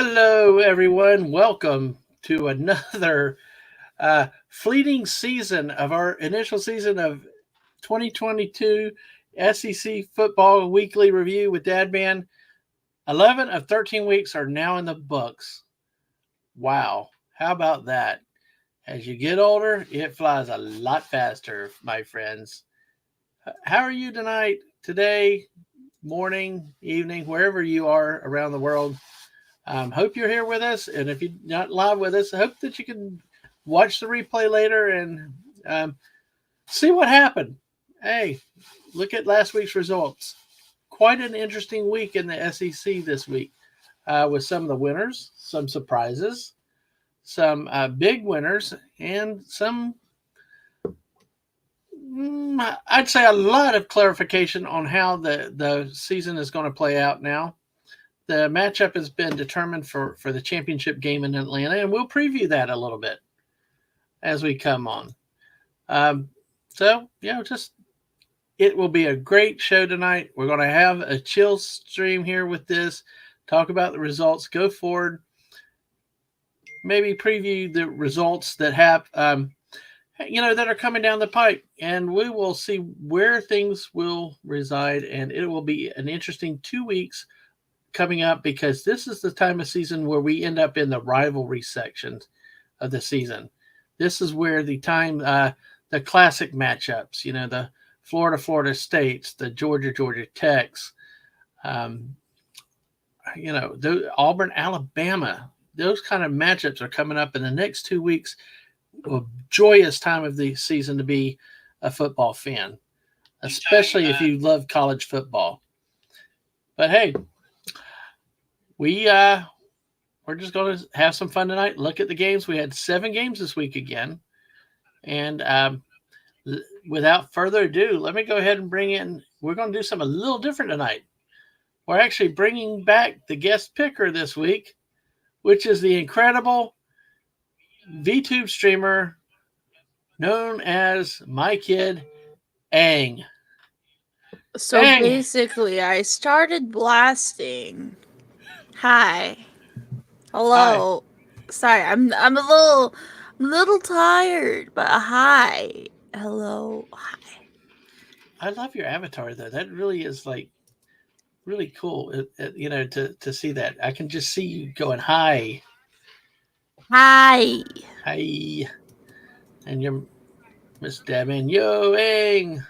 Hello, everyone. Welcome to another fleeting season of our initial season of 2022 SEC Football Weekly Review with Dadman. 11 of 13 weeks are now in the books. Wow. How about that? As you get older, it flies a lot faster, my friends. How are you tonight, today, morning, evening, wherever you are around the world? Hope you're here with us, and if you're not live with us, I hope that you can watch the replay later and see what happened. Hey, look at last week's results. Quite an interesting week in the SEC this week, with some of the winners, some surprises, some big winners, and some, I'd say, a lot of clarification on how the season is going to play out now. The matchup has been determined for the championship game in Atlanta, and we'll preview that a little bit as we come on. Just it will be a great show tonight. We're going to have a chill stream here with this, talk about the results, go forward, maybe preview the results that have, that are coming down the pipe, and we will see where things will reside, and it will be an interesting 2 weeks coming up, because this is the time of season where we end up in the rivalry section of the season. This is where the classic matchups, the Florida States, the Georgia Techs, the Auburn, Alabama, those kind of matchups are coming up in the next 2 weeks. A joyous time of the season to be a football fan, especially if you love college football. But hey, we're just going to have some fun tonight. Look at the games. We had 7 games this week again. And without further ado, let me go ahead and bring in, we're going to do something a little different tonight. We're actually bringing back the guest picker this week, which is the incredible VTube streamer known as my kid, Ang. So Ang. basically, I started blasting. Hi. Hello. Hi. Sorry, I'm a little tired, but hi. Hello. Hi. I love your avatar though. That really is like really cool. To see that. I can just see you going hi. Hi. Hi. And you're Miss Dadman. Yo, Ang.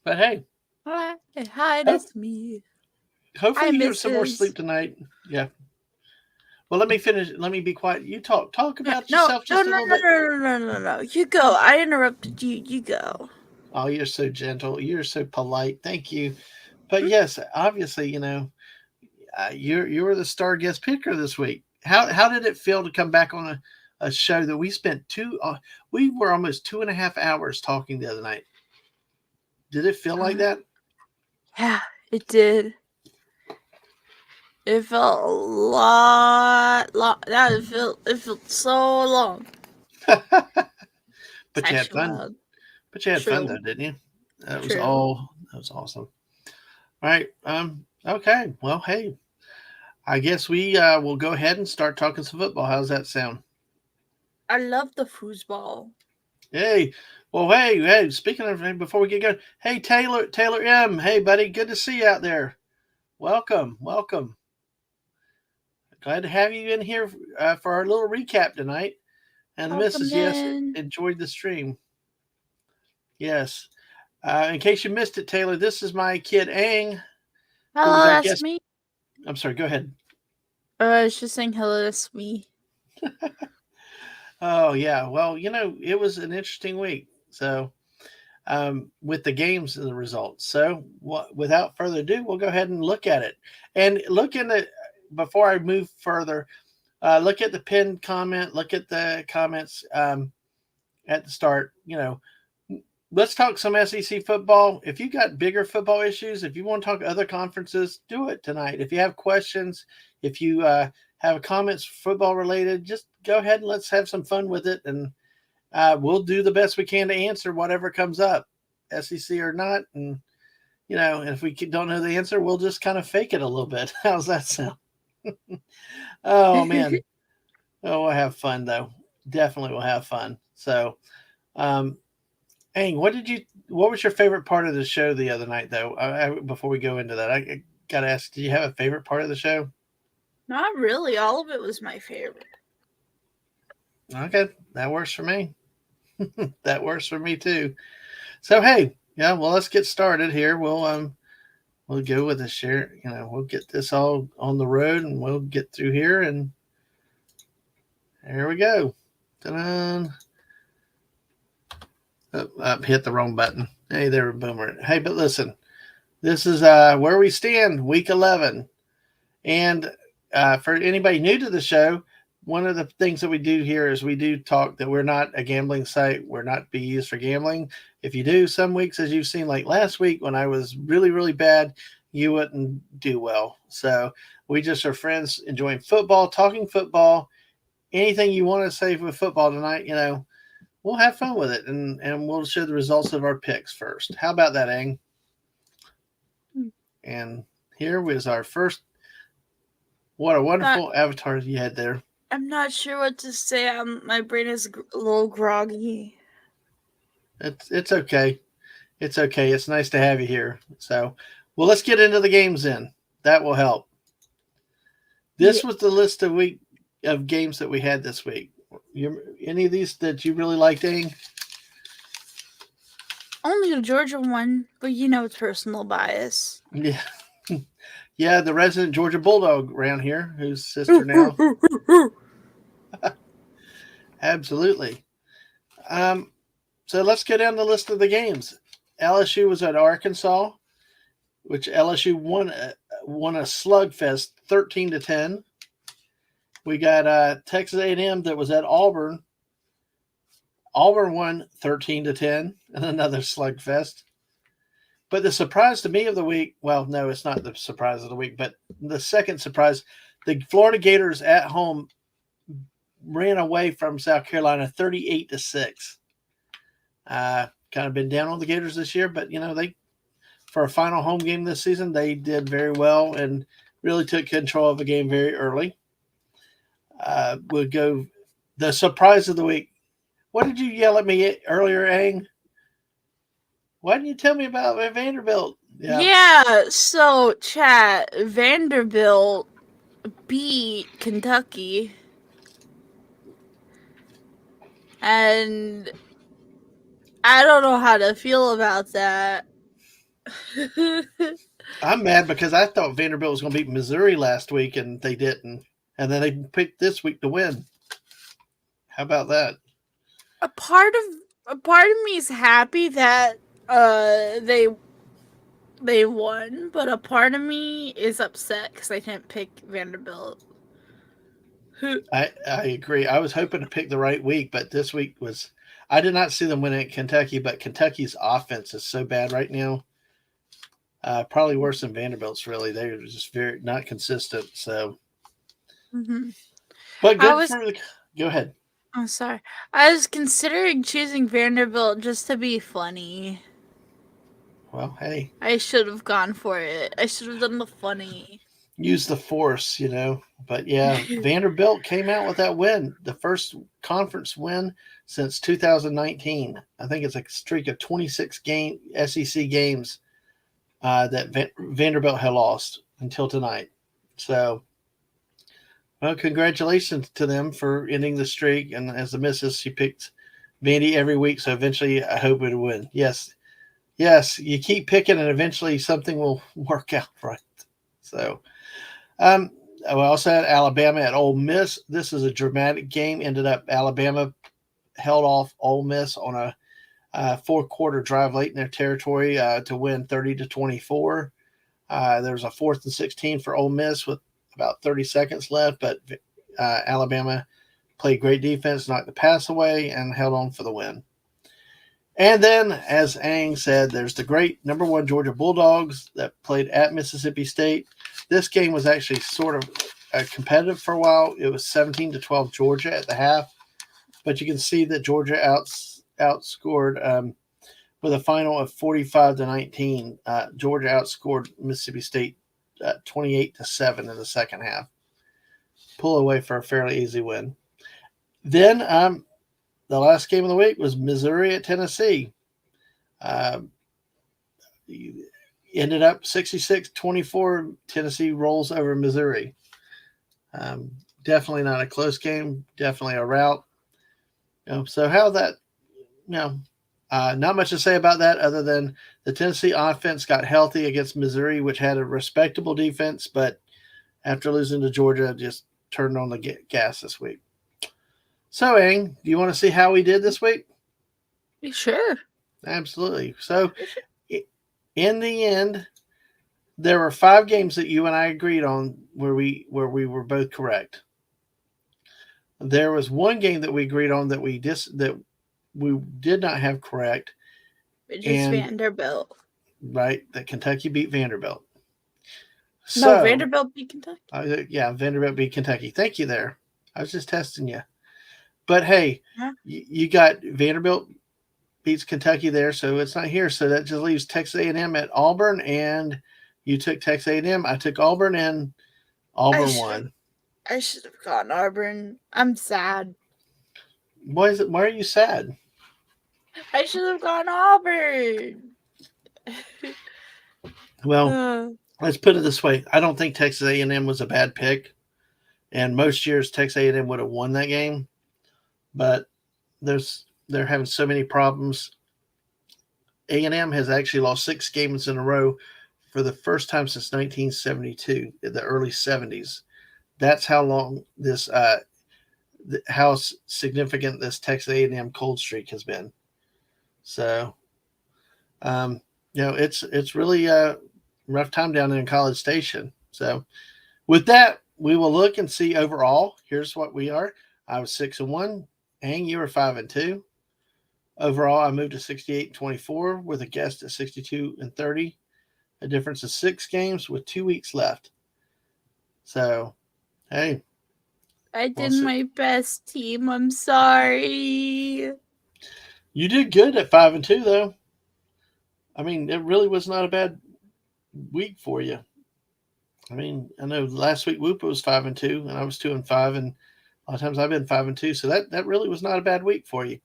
But hey. Hi, that's me. Hopefully Hi, you get some more Mrs. sleep tonight. Yeah. Well, let me finish. Let me be quiet. You talk about No, yourself just a little bit. no. You go. I interrupted you. You go. Oh, you're so gentle. You're so polite. Thank you. But yes, obviously, you're the star guest picker this week. How did it feel to come back on a show that we spent we were almost 2.5 hours talking the other night? Did it feel like that? Yeah, it did. It felt a lot. It felt so long. But you had fun. But you had fun though, didn't you? That was awesome. All right. Okay. Well, hey, I guess we will go ahead and start talking some football. How's that sound? I love the foosball. Hey. Well, hey. Speaking of, before we get going, hey Taylor M. Hey, buddy. Good to see you out there. Welcome. Glad to have you in here for our little recap tonight. And the missus, yes, enjoyed the stream. Yes. In case you missed it, Taylor, this is my kid, Ang. Hello, that's me. I'm sorry, go ahead. I was just saying hello, that's me. Oh, yeah. Well, it was an interesting week. So, with the games and the results. So, without further ado, we'll go ahead and look at it. And before I move further, look at the pinned comment, look at the comments at the start. Let's talk some SEC football. If you got bigger football issues, if you want to talk other conferences, do it tonight. If you have questions, if you have comments football related, just go ahead and let's have some fun with it. And we'll do the best we can to answer whatever comes up, SEC or not. And, if we don't know the answer, we'll just kind of fake it a little bit. How's that sound? Oh man. Oh, we'll have fun though. Definitely will have fun. So, um, Ang, what was your favorite part of the show the other night though? Before we go into that, I gotta ask, did you have a favorite part of the show? Not really. All of it was my favorite. Okay, that works for me. That works for me too. So hey, yeah, well let's get started here. We'll go with the share. We'll get this all on the road and we'll get through here and there we go. Ta-da. Oh, hit the wrong button. Hey there, Boomer. Hey, but listen, this is where we stand, week 11. And for anybody new to the show, one of the things that we do here is we do talk that we're not a gambling site. We're not to be used for gambling. If you do, some weeks, as you've seen, like last week when I was really, really bad, you wouldn't do well. So we just are friends enjoying football, talking football. Anything you want to say with football tonight, we'll have fun with it, and we'll show the results of our picks first. How about that, Ang? And here was our first. What a wonderful avatar you had there. I'm not sure what to say. My brain is a little groggy. It's okay. It's okay. It's nice to have you here. So, well, let's get into the games then. That will help. This was the list of games that we had this week. Any of these that you really liked, Ang? Only the Georgia one, but it's personal bias. Yeah. Yeah, the resident Georgia Bulldog around here, whose sister now. Absolutely. So let's go down the list of the games. LSU was at Arkansas, which LSU won a slugfest, 13-10. We got Texas A&M that was at Auburn. Auburn won 13-10, and another slugfest. But the surprise to me of the week, well, no, it's not the surprise of the week, but the second surprise, the Florida Gators at home ran away from South Carolina 38-6. Kind of been down on the Gators this year, but they for a final home game this season, they did very well and really took control of the game very early. We'll go the surprise of the week. What did you yell at me earlier, Ang? Why didn't you tell me about Vanderbilt? Yeah, so chat, Vanderbilt beat Kentucky. And I don't know how to feel about that. I'm mad because I thought Vanderbilt was going to beat Missouri last week and they didn't. And then they picked this week to win. How about that? A part of me is happy that they won, but a part of me is upset because I didn't pick Vanderbilt. I agree. I was hoping to pick the right week, but this week was. I did not see them win at Kentucky, but Kentucky's offense is so bad right now. Probably worse than Vanderbilt's. Really, they're just very not consistent. So, but good for the. Go ahead. I'm sorry. I was considering choosing Vanderbilt just to be funny. Well, hey. I should have gone for it. I should have done the funny. Use the force, But yeah, Vanderbilt came out with that win, the first conference win since 2019. I think it's a streak of 26 SEC games that Vanderbilt had lost until tonight. So, well, congratulations to them for ending the streak. And as the missus, she picked Vandy every week, so eventually I hope it'll win. Yes, you keep picking, and eventually something will work out right. So. We also had Alabama at Ole Miss. This is a dramatic game. Ended up Alabama held off Ole Miss on a fourth quarter drive late in their territory to win 30-24. There was a 4th and 16 for Ole Miss with about 30 seconds left, but Alabama played great defense, knocked the pass away, and held on for the win. And then, as Ang said, there's the great number 1 Georgia Bulldogs that played at Mississippi State. This game was actually sort of competitive for a while. It was 17-12 Georgia at the half, but you can see that Georgia outscored with a final of 45-19. Georgia outscored Mississippi State 28-7 in the second half. pull away for a fairly easy win. Then the last game of the week was Missouri at Tennessee. Ended up 66-24. Tennessee rolls over Missouri. Definitely not a close game. Definitely a rout. So how that, not much to say about that other than the Tennessee offense got healthy against Missouri, which had a respectable defense, but after losing to Georgia, just turned on the gas this week. So, Ang, do you want to see how we did this week? Sure. Absolutely. So, in the end, there were 5 games that you and I agreed on where we were both correct. There was one game that we agreed on that we did not have correct. Which is Vanderbilt. Right, that Kentucky beat Vanderbilt. No, Vanderbilt beat Kentucky. Yeah, Vanderbilt beat Kentucky. Thank you there. I was just testing you. But hey, you got Vanderbilt beats Kentucky there, so it's not here. So that just leaves Texas A&M at Auburn, and you took Texas A&M. I took Auburn, and Auburn won. I should have gone Auburn. I'm sad. Why are you sad? I should have gone Auburn. Well, let's put it this way. I don't think Texas A&M was a bad pick, and most years Texas A&M would have won that game. But they're having so many problems. A&M has actually lost 6 games in a row for the first time since 1972, in the early 70s. That's how long this, how significant this Texas A&M cold streak has been. So, it's really a rough time down there in College Station. So, with that, we will look and see overall. Here's what we are. I was 6-1. Ang, you were 5-2. Overall, I moved to 68-24 with a guest at 62-30. A difference of 6 games with 2 weeks left. So, hey. I did my best, team. I'm sorry. You did good at 5-2, though. I mean, it really was not a bad week for you. I mean, I know last week Whoopa was 5-2, and I was 2-5, and a lot of times I've been 5-2, so that really was not a bad week for you.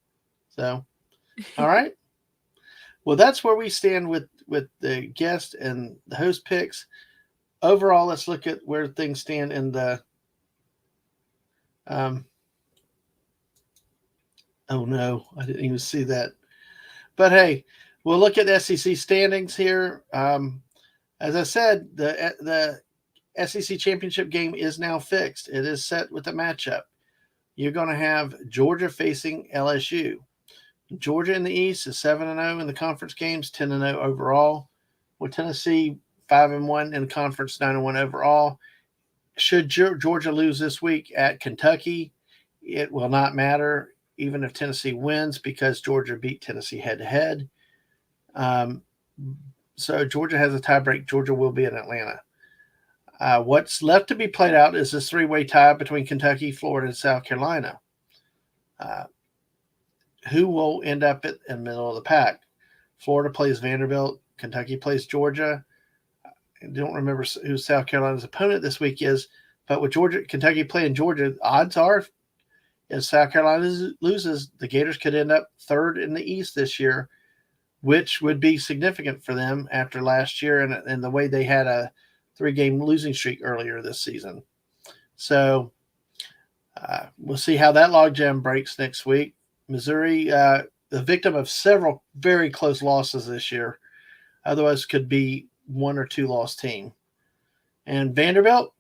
So, all right. Well, that's where we stand with the guest and the host picks. Overall, let's look at where things stand in the. Oh no, I didn't even see that. But hey, we'll look at the SEC standings here. As I said, the SEC championship game is now fixed. It is set with the matchup. You're going to have Georgia facing LSU. Georgia in the East is 7-0 in the conference games, 10-0 overall. With Tennessee 5-1 in the conference, 9-1 overall. Should Georgia lose this week at Kentucky, it will not matter, even if Tennessee wins, because Georgia beat Tennessee head-to-head. So Georgia has a tiebreak. Georgia will be in Atlanta. What's left to be played out is this 3-way tie between Kentucky, Florida, and South Carolina. Who will end up in the middle of the pack? Florida plays Vanderbilt. Kentucky plays Georgia. I don't remember who South Carolina's opponent this week is, but with Kentucky playing Georgia, odds are if South Carolina loses, the Gators could end up 3rd in the East this year, which would be significant for them after last year and the way they had a 3-game losing streak earlier this season. So we'll see how that logjam breaks next week. Missouri, the victim of several very close losses this year, otherwise could be 1 or 2 loss team. And Vanderbilt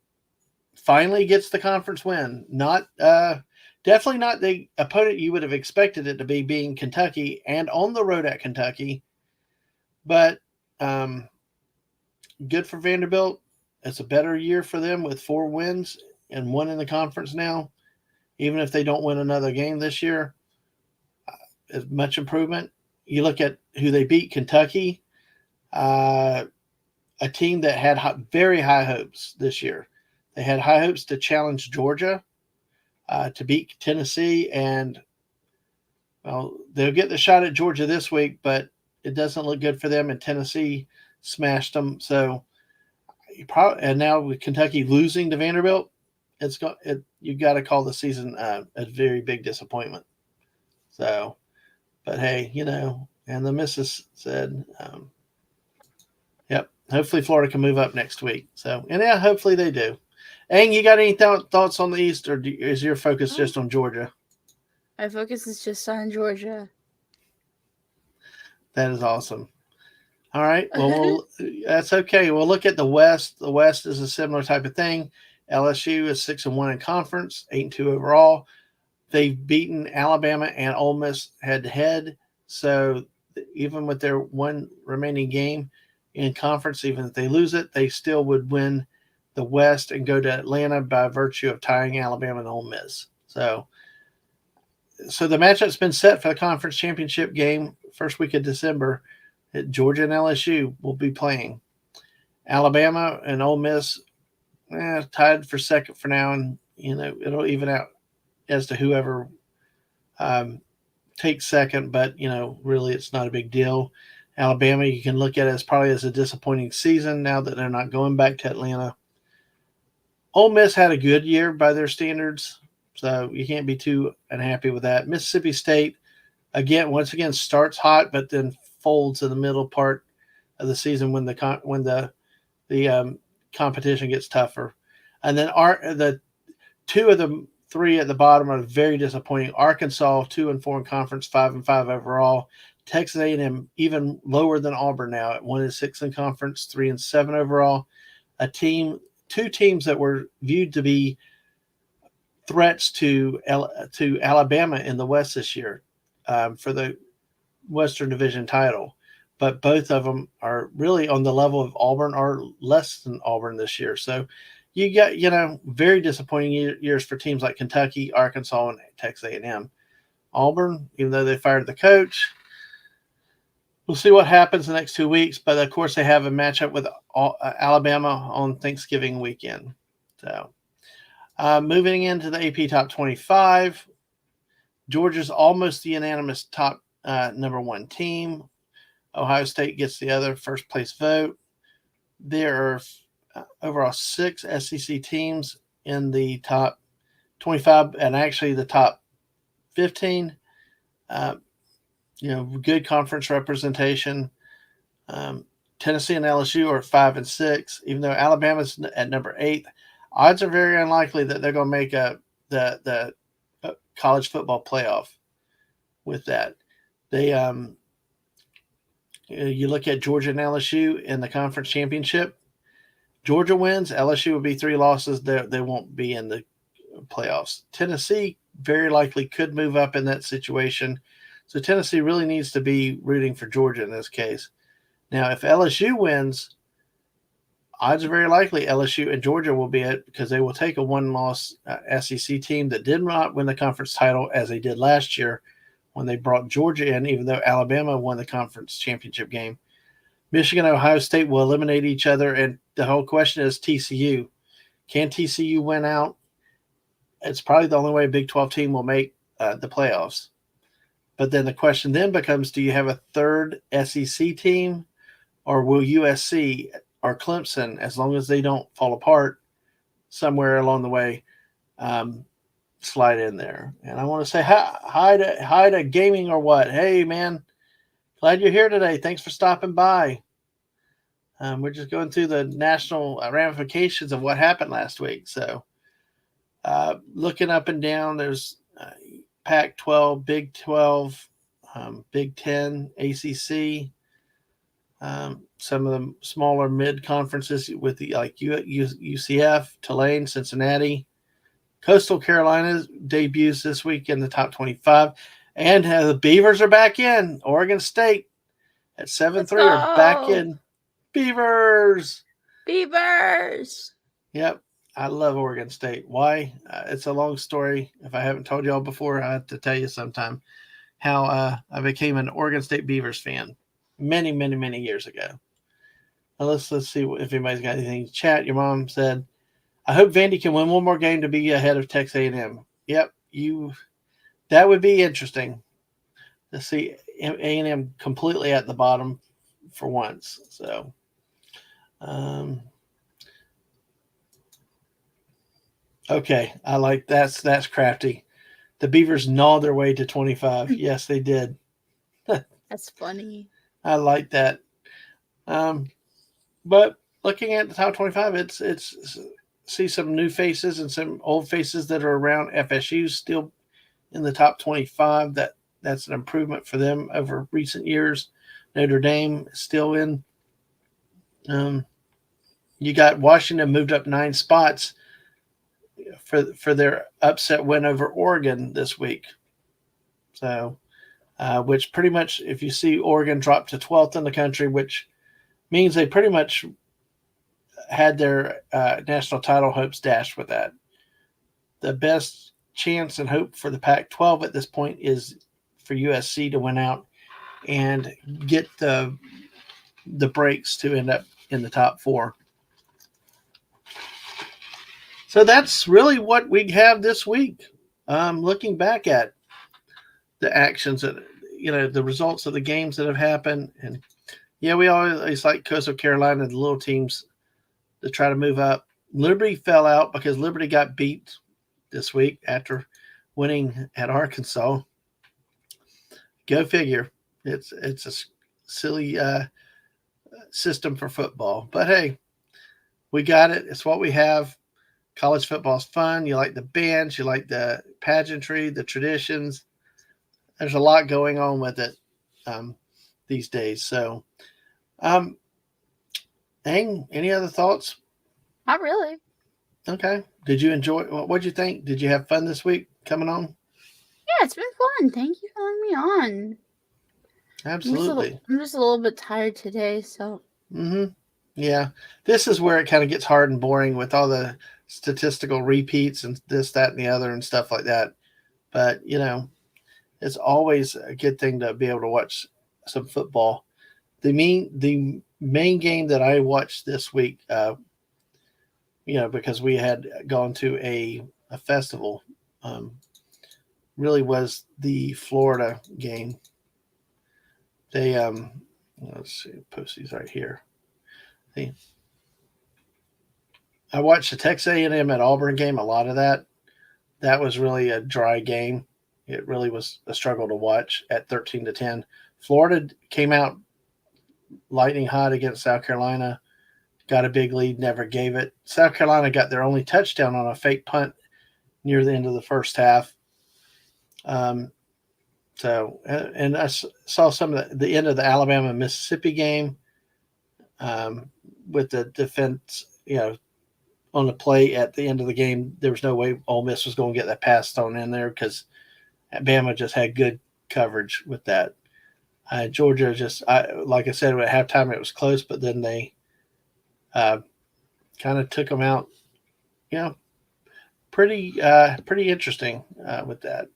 finally gets the conference win. Definitely not the opponent you would have expected it to be, being Kentucky and on the road at Kentucky. But good for Vanderbilt. It's a better year for them with 4 wins and 1 in the conference now. Even if they don't win another game this year, is much improvement. You look at who they beat, Kentucky, a team that had very high hopes this year. They had high hopes to challenge Georgia, to beat Tennessee, and they'll get the shot at Georgia this week, but it doesn't look good for them, and Tennessee smashed them. So, and now with Kentucky losing to Vanderbilt, you got to call the season a very big disappointment. So, but hey, and the missus said, yep, hopefully Florida can move up next week. So, and yeah, hopefully they do. And you got any thoughts on the East, or is your focus just on Georgia? My focus is just on Georgia. That is awesome. All right. Well, that's okay. We'll look at the West. The West is a similar type of thing. LSU is 6-1 in conference, 8-2 overall. They've beaten Alabama and Ole Miss head to head. So even with their one remaining game in conference, even if they lose it, they still would win the West and go to Atlanta by virtue of tying Alabama and Ole Miss. So the matchup's been set for the conference championship game first week of December. Georgia and LSU will be playing. Alabama and Ole Miss tied for second for now, and it'll even out as to whoever takes second. But really, it's not a big deal. Alabama, you can look at it as probably as a disappointing season now that they're not going back to Atlanta. Ole Miss had a good year by their standards, so you can't be too unhappy with that. Mississippi State, once again, starts hot, but then folds in the middle part of the season when the competition gets tougher. And then the two of the three at the bottom are very disappointing. Arkansas 2-4 in conference, 5-5 overall. Texas A&M even lower than Auburn now at 1-6 in conference, 3-7 overall. Two teams that were viewed to be threats to Alabama in the West this year for the Western Division title, but both of them are really on the level of Auburn or less than Auburn this year. So you got very disappointing years for teams like Kentucky, Arkansas, and Texas A&M. Auburn, even though they fired the coach, we'll see what happens the next 2 weeks. But of course, they have a matchup with Alabama on Thanksgiving weekend. So moving into the AP Top 25, Georgia's almost the unanimous top number one team. Ohio State gets the other first place vote. There are overall 6 SEC teams in the top 25 and actually the top 15. Good conference representation. Tennessee and LSU are 5 and 6, even though Alabama's at number 8. Odds are very unlikely that they're going to make the college football playoff with that. They you look at Georgia and LSU in the conference championship. Georgia wins, LSU will be 3 losses. They won't be in the playoffs. Tennessee very likely could move up in that situation. So Tennessee really needs to be rooting for Georgia in this case. Now, if LSU wins, odds are very likely LSU and Georgia will be it because they will take a one-loss SEC team that did not win the conference title as they did last year when they brought Georgia in, even though Alabama won the conference championship game. Michigan and Ohio State will eliminate each other, and the whole question is TCU. Can TCU win out? It's probably the only way a Big 12 team will make the playoffs. But then the question then becomes, do you have a third SEC team, or will USC or Clemson, as long as they don't fall apart somewhere along the way, slide in there? And I want to say hi to Gaming or what. Hey, man, glad you're here today. Thanks for stopping by. We're just going through the national ramifications of what happened last week. So looking up and down, there's Pac-12, Big 12, Big 10, ACC, some of the smaller mid-conferences with the like UCF, Tulane, Cincinnati. Coastal Carolina debuts this week in the top 25. And the Beavers are back in. Oregon State at 7-3 are back in. Beavers! Beavers! Yep. I love Oregon State. Why? It's a long story. If I haven't told y'all before, I have to tell you sometime how I became an Oregon State Beavers fan many, many, many years ago. Now let's see if anybody's got anything to chat. Your mom said, I hope Vandy can win one more game to be ahead of Texas A&M. Yep, that would be interesting to see A&M completely at the bottom for once. So, Okay, I like that's crafty. The Beavers gnawed their way to 25. Yes, they did. That's funny. I like that. Um, but looking at the top 25, it's see some new faces and some old faces that are around. FSU still in the top 25. That's an improvement for them over recent years. Notre Dame is still in. Um, you got Washington moved up 9 spots for their upset win over Oregon this week. So, which pretty much, if you see Oregon drop to 12th in the country, which means they pretty much had their national title hopes dashed with that. The best chance and hope for the Pac-12 at this point is for USC to win out and get the breaks to end up in the top 4. So that's really what we have this week. Looking back at the actions that the results of the games that have happened, and yeah, we always like Coastal Carolina, the little teams to try to move up. Liberty fell out because Liberty got beat this week after winning at Arkansas. Go figure. It's a silly system for football, but hey, we got it. It's what we have. College football is fun. You like the bands, you like the pageantry, the traditions. There's a lot going on with it these days. So, any other thoughts? Not really. Okay. Did you enjoy? What'd you think? Did you have fun this week coming on? Yeah, it's been fun. Thank you for having me on. Absolutely. I'm just a little bit tired today, so. Yeah. This is where it kind of gets hard and boring with all the statistical repeats and this, that, and the other and stuff like that. But, it's always a good thing to be able to watch some football. The main game that I watched this week, because we had gone to a festival, really was the Florida game. They let's see, post these right here. I watched the Texas A&M at Auburn game. A lot of that was really a dry game. It really was a struggle to watch at 13-10. Florida came out lightning hot against South Carolina, got a big lead, never gave it. South Carolina got their only touchdown on a fake punt near the end of the first half. And I saw some of the end of the Alabama-Mississippi game with the defense, on the play at the end of the game. There was no way Ole Miss was going to get that pass thrown in there because Bama just had good coverage with that. Georgia like I said, at halftime it was close, but then they kind of took them out. Pretty interesting with that.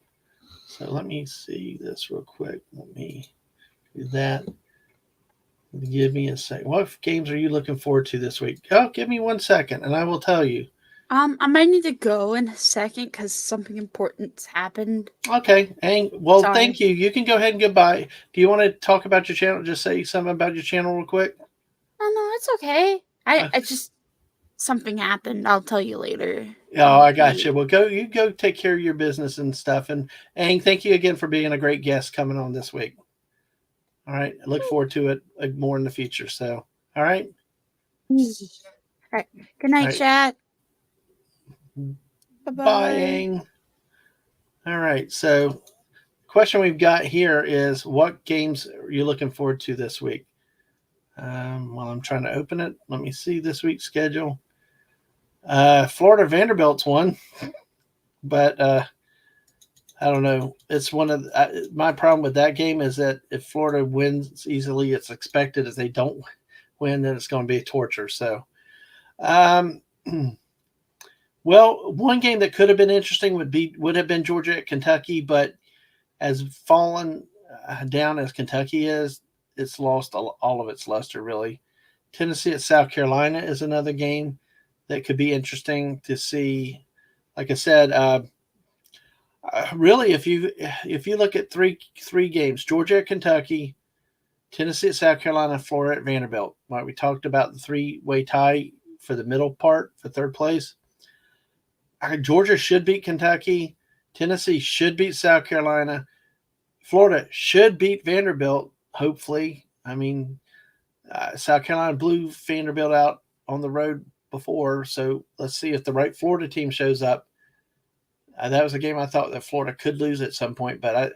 So let me see this real quick. Let me do that. Give me a second. What games are you looking forward to this week? Oh, give me 1 second, and I will tell you. I might need to go in a second because something important's happened. Okay. Sorry. Thank you. You can go ahead and goodbye. Do you want to talk about your channel? Just say something about your channel real quick. No, it's okay. I just something happened. I'll tell you later. Oh, I got you. Well, you go take care of your business and stuff. And thank you again for being a great guest coming on this week. All right. I look forward to it more in the future. So, all right. All right. Good night, chat. Bye. All right. So, question we've got here is, what games are you looking forward to this week? While I'm trying to open it, let me see this week's schedule. Florida Vanderbilt's won, but I don't know. It's one of my problem with that game is that if Florida wins easily, it's expected. If they don't win, then it's going to be a torture. So, well, one game that could have been interesting would have been Georgia at Kentucky, but as fallen down as Kentucky is, it's lost all of its luster, really. Tennessee at South Carolina is another game that could be interesting to see. Like I said, really, if you look at three games, Georgia at Kentucky, Tennessee at South Carolina, Florida at Vanderbilt. Right, we talked about the 3-way tie for the middle part for third place. Georgia should beat Kentucky. Tennessee should beat South Carolina. Florida should beat Vanderbilt, hopefully. I mean, South Carolina blew Vanderbilt out on the road before, so let's see if the right Florida team shows up. That was a game I thought that Florida could lose at some point, but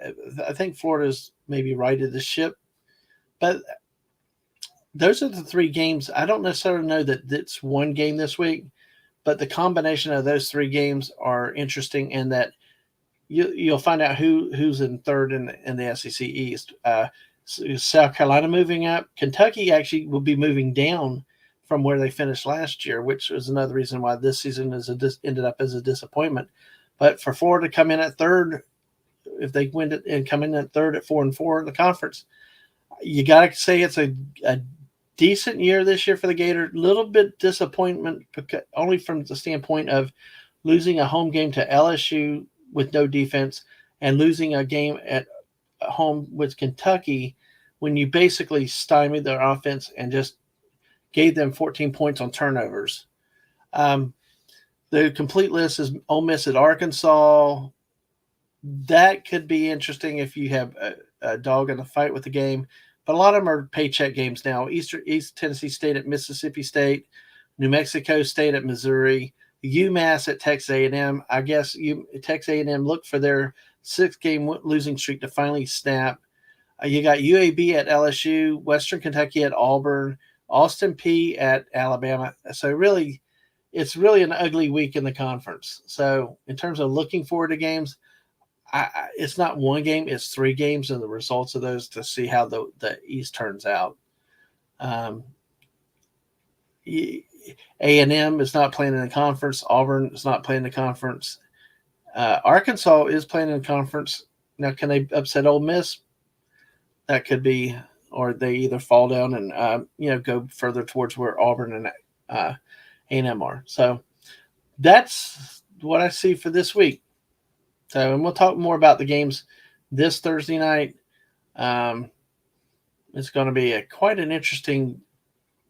I think Florida's maybe righted the ship. But those are the three games. I don't necessarily know that it's one game this week, but the combination of those three games are interesting in that you'll find out who's in third in the SEC East. South Carolina moving up. Kentucky actually will be moving down from where they finished last year, which was another reason why this season ended up as a disappointment. But for Florida to come in at third, if they win it and come in at third at 4-4 in the conference, you got to say it's a decent year this year for the Gators. Little bit disappointment, only from the standpoint of losing a home game to LSU with no defense and losing a game at home with Kentucky when you basically stymied their offense and just gave them 14 points on turnovers. The complete list is Ole Miss at Arkansas. That could be interesting if you have a dog in the fight with the game. But a lot of them are paycheck games now. East Tennessee State at Mississippi State, New Mexico State at Missouri, UMass at Texas A&M. I guess Texas A&M look for their 6-game losing streak to finally snap. You got UAB at LSU, Western Kentucky at Auburn, Austin Peay at Alabama. So really, it's really an ugly week in the conference. So in terms of looking forward to games, it's not one game, it's 3 games and the results of those to see how the East turns out. A&M is not playing in the conference. Auburn is not playing in the conference. Arkansas is playing in the conference. Now, can they upset Ole Miss? That could be, or they either fall down and go further towards where Auburn and A&M are. So that's what I see for this week. So, and we'll talk more about the games this Thursday night. It's going to be quite an interesting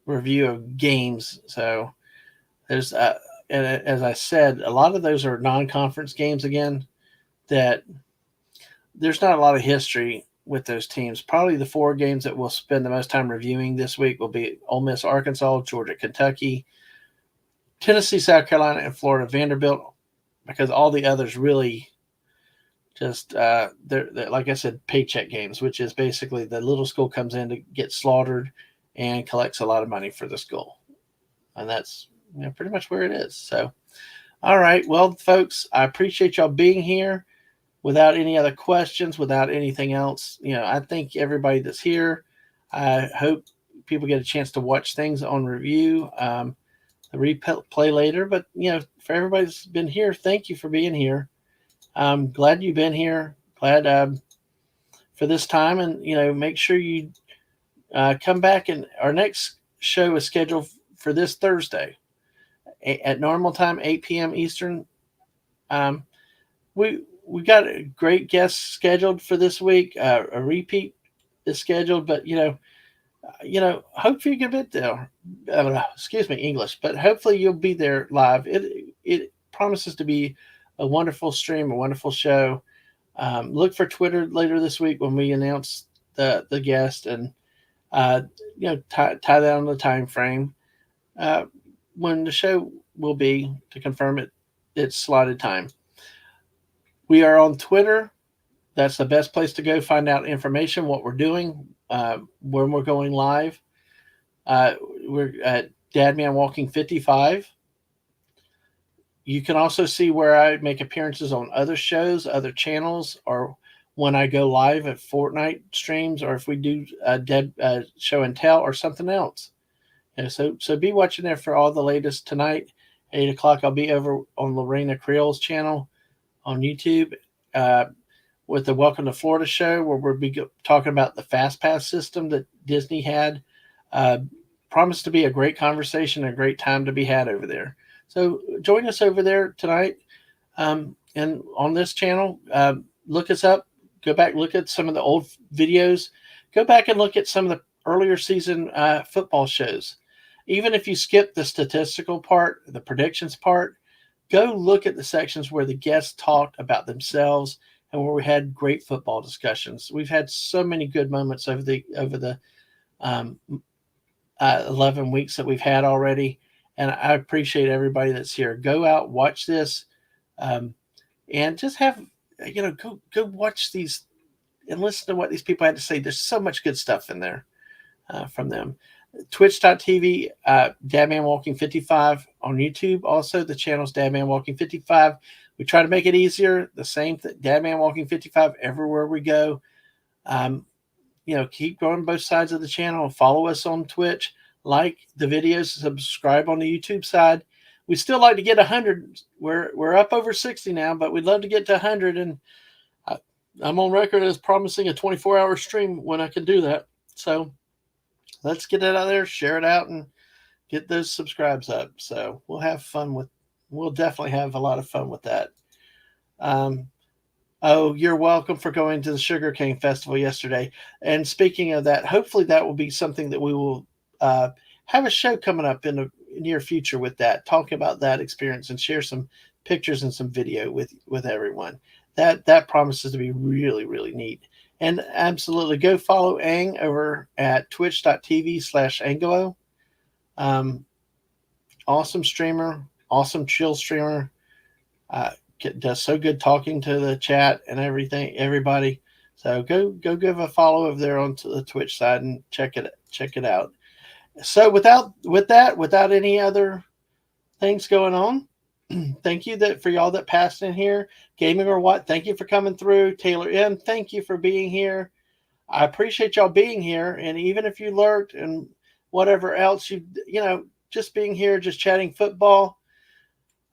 review of games. So there's, and as I said, a lot of those are non-conference games again, that there's not a lot of history with those teams. Probably the 4 games that we'll spend the most time reviewing this week will be Ole Miss, Arkansas, Georgia, Kentucky, Tennessee, South Carolina, and Florida, Vanderbilt, because all the others really just, they're, like I said, paycheck games, which is basically the little school comes in to get slaughtered and collects a lot of money for the school. And that's pretty much where it is. So, all right. Well, folks, I appreciate y'all being here. Without any other questions, without anything else, I thank everybody that's here. I hope people get a chance to watch things on review, the replay later. But, for everybody that's been here, thank you for being here. I'm glad you've been here. Glad for this time. And, make sure you come back. And our next show is scheduled for this Thursday at normal time, 8 p.m. Eastern. We got a great guest scheduled for this week. A repeat is scheduled, but hopefully you can get there. Excuse me, English, but hopefully you'll be there live. It promises to be a wonderful stream, a wonderful show. Look for Twitter later this week when we announce the guest and tie down the time frame when the show will be to confirm its slotted time. We are on Twitter. That's the best place to go find out information, what we're doing, when we're going live. We're at Dadman Walking 55. You can also see where I make appearances on other shows, other channels, or when I go live at Fortnite streams, or if we do a show and tell or something else. So be watching there for all the latest. Tonight, 8 o'clock, I'll be over on Lorena Creole's channel on YouTube with the Welcome to Florida show, where we'll be talking about the Fast Pass system that Disney had. Promised to be a great conversation, a great time to be had over there. So join us over there tonight. And on this channel, look us up. Go back, look at some of the old videos. Go back and look at some of the earlier season football shows. Even if you skip the statistical part, the predictions part, go look at the sections where the guests talked about themselves and where we had great football discussions. We've had so many good moments over the 11 weeks that we've had already, and I appreciate everybody that's here. Go out, watch this, um, and just have go watch these and listen to what these people had to say. There's so much good stuff in there from them. Twitch.tv, Dadman Walking 55 on YouTube. Also, the channel's Dadman Walking 55. We try to make it easier. The same thing, Dadman Walking 55 everywhere we go. Keep going both sides of the channel. Follow us on Twitch. Like the videos. Subscribe on the YouTube side. We still like to get 100. We're up over 60 now, but we'd love to get to 100. And I'm on record as promising a 24-hour stream when I can do that. So let's get it out there, share it out, and get those subscribes up. So we'll definitely have a lot of fun with that. You're welcome for going to the Sugarcane Festival yesterday. And speaking of that, hopefully that will be something that we will have a show coming up in the near future with that, talk about that experience and share some pictures and some video with everyone. That promises to be really, really neat. And absolutely go follow Ang over at twitch.tv/Angelo. Awesome streamer, awesome chill streamer. Does so good talking to the chat and everybody. So go give a follow over there onto the Twitch side and check it out. So without any other things going on, thank you for y'all that passed in here. Gaming or what? Thank you for coming through. Taylor M, thank you for being here. I appreciate y'all being here. And even if you lurked and whatever else, just being here, just chatting football.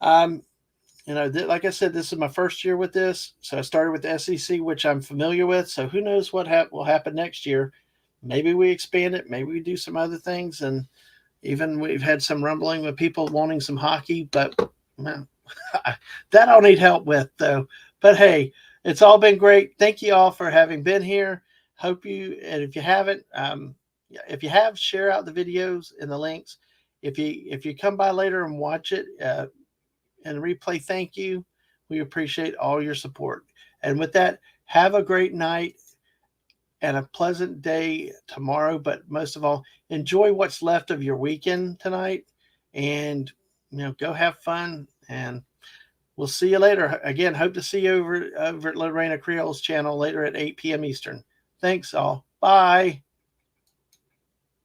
Like I said, this is my first year with this. So I started with the SEC, which I'm familiar with. So who knows what will happen next year. Maybe we expand it. Maybe we do some other things. And even we've had some rumbling with people wanting some hockey, but that I'll need help with, though. But hey, it's all been great. Thank you all for having been here. And if you haven't, if you have, share out the videos and the links. If you come by later and watch it and replay, thank you. We appreciate all your support. And with that, have a great night and a pleasant day tomorrow. But most of all, enjoy what's left of your weekend tonight, and go have fun. And we'll see you later. Again, hope to see you over at Lorena Creole's channel later at 8 p.m. Eastern. Thanks all. Bye.